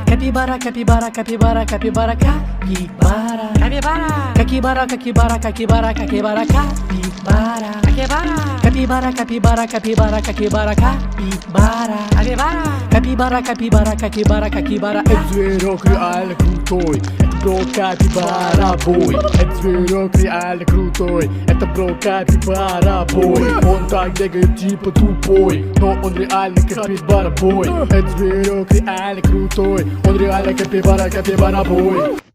Capibara, capibara, capibara, capibara, capibara, capibara, capibara, capibara, capibara, capibara, capibara, capibara, capibara, capibara, capibara, capibara, capibara, capibara, capibara, capibara. Это зверек реально крутой, это бро Капибара бой. Это зверек реально крутой, это бро Капибара бой. Он так бегает типа тупой, но он реально Капибара бой. Это зверек реально крутой, он реально Капибара бой.